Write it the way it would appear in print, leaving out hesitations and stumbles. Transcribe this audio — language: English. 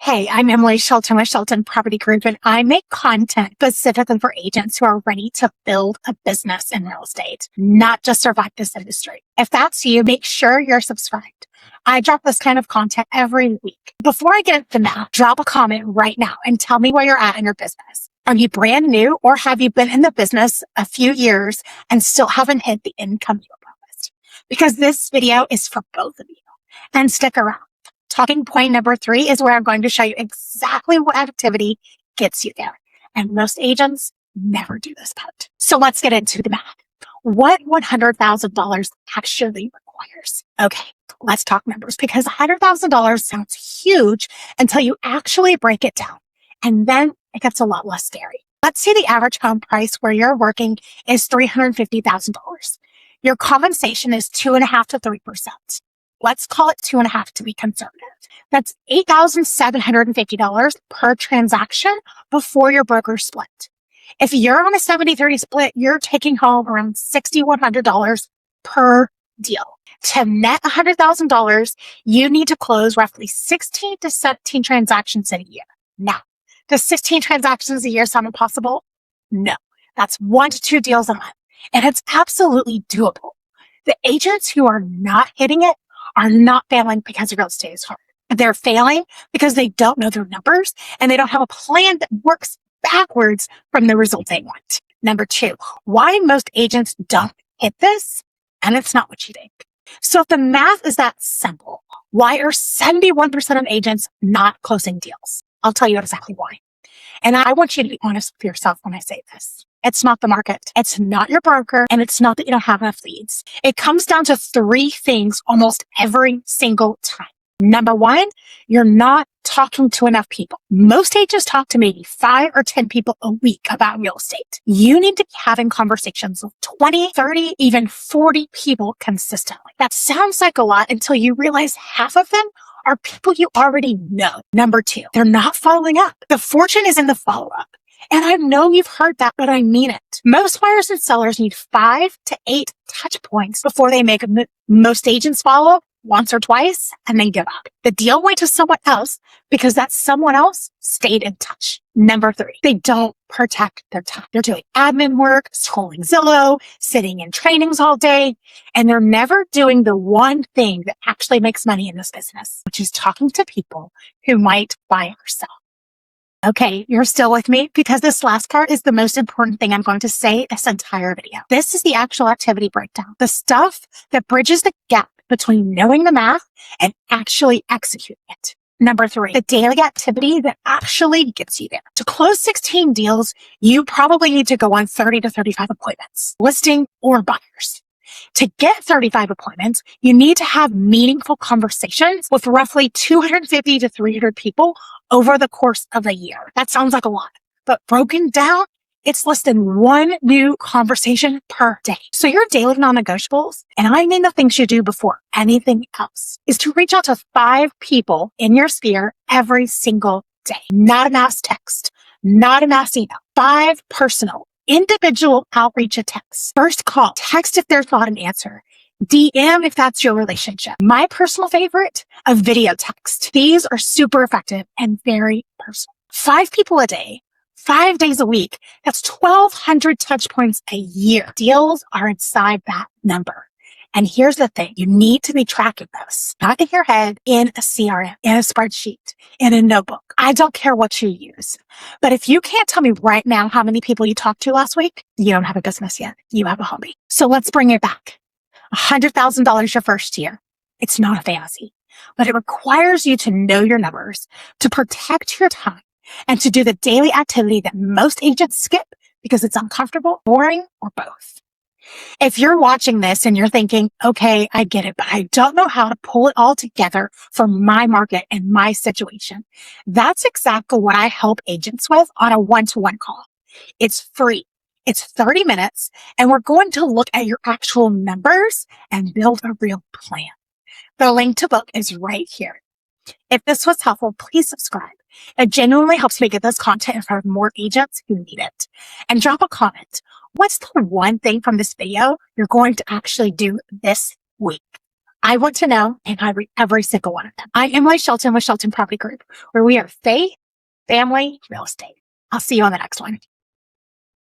Hey, I'm Emily Shelton with Shelton Property Group, and I make content specifically for agents who are ready to build a business in real estate, not just survive this industry. If that's you, make sure you're subscribed. I drop this kind of content every week. Before I get into the math, drop a comment right now and tell me where you're at in your business. Are you brand new, or have you been in the business a few years and still haven't hit the income you promised? Because this video is for both of you. And stick around. Talking point number 3 is where I'm going to show you exactly what activity gets you there. And most agents never do this part. So let's get into the math. What $100,000 actually requires? Okay, let's talk numbers, because $100,000 sounds huge until you actually break it down. And then it gets a lot less scary. Let's say the average home price where you're working is $350,000. Your compensation is 2.5% to 3%. Let's call it 2.5% to be conservative. That's $8,750 per transaction before your broker split. If you're on a 70-30 split, you're taking home around $6,100 per deal. To net $100,000, you need to close roughly 16 to 17 transactions in a year. Now, does 16 transactions a year sound impossible? No, that's 1 to 2 deals a month, and it's absolutely doable. The agents who are not hitting it are not failing because real estate is hard. They're failing because they don't know their numbers and they don't have a plan that works backwards from the result they want. Number 2, why most agents don't hit this, and it's not what you think. So if the math is that simple, why are 71% of agents not closing deals? I'll tell you exactly why. And I want you to be honest with yourself when I say this. It's not the market. It's not your broker. And it's not that you don't have enough leads. It comes down to 3 things almost every single time. Number 1, you're not talking to enough people. Most agents talk to maybe 5 or 10 people a week about real estate. You need to be having conversations with 20, 30, even 40 people consistently. That sounds like a lot until you realize half of them are people you already know. Number 2, they're not following up. The fortune is in the follow-up. And I know you've heard that, but I mean it. Most buyers and sellers need 5 to 8 touch points before they make a move. Most agents follow once or twice and then give up. The deal went to someone else because that someone else stayed in touch. Number 3, they don't protect their time. They're doing admin work, scrolling Zillow, sitting in trainings all day, and they're never doing the one thing that actually makes money in this business, which is talking to people who might buy or sell. Okay, you're still with me, because this last part is the most important thing I'm going to say this entire video. This is the actual activity breakdown, the stuff that bridges the gap between knowing the math and actually executing it. Number 3, the daily activity that actually gets you there. To close 16 deals, you probably need to go on 30 to 35 appointments, listing or buyers. To get 35 appointments, you need to have meaningful conversations with roughly 250 to 300 people over the course of a year. That sounds like a lot, but broken down, it's less than 1 new conversation per day. So your daily non-negotiables, and I mean the things you do before anything else, is to reach out to 5 people in your sphere every single day. Not a mass text, not a mass email. 5 personal, individual outreach attempts. First call, text if there's not an answer. DM if that's your relationship. My personal favorite, a video text. These are super effective and very personal. 5 people a day, 5 days a week. That's 1,200 touch points a year. Deals are inside that number. And here's the thing. You need to be tracking this, not in your head, in a CRM, in a spreadsheet, in a notebook. I don't care what you use. But if you can't tell me right now how many people you talked to last week, you don't have a business yet. You have a hobby. So let's bring it back. $100,000 your first year. It's not a fantasy, but it requires you to know your numbers, to protect your time, and to do the daily activity that most agents skip because it's uncomfortable, boring, or both. If you're watching this and you're thinking, okay, I get it, but I don't know how to pull it all together for my market and my situation, that's exactly what I help agents with on a one-to-one call. It's free. It's 30 minutes, and we're going to look at your actual numbers and build a real plan. The link to book is right here. If this was helpful, please subscribe. It genuinely helps me get this content in front of more agents who need it. And drop a comment. What's the one thing from this video you're going to actually do this week? I want to know, and I read every single one of them. I'm Emily Shelton with Shelton Property Group, where we are faith, family, real estate. I'll see you on the next one.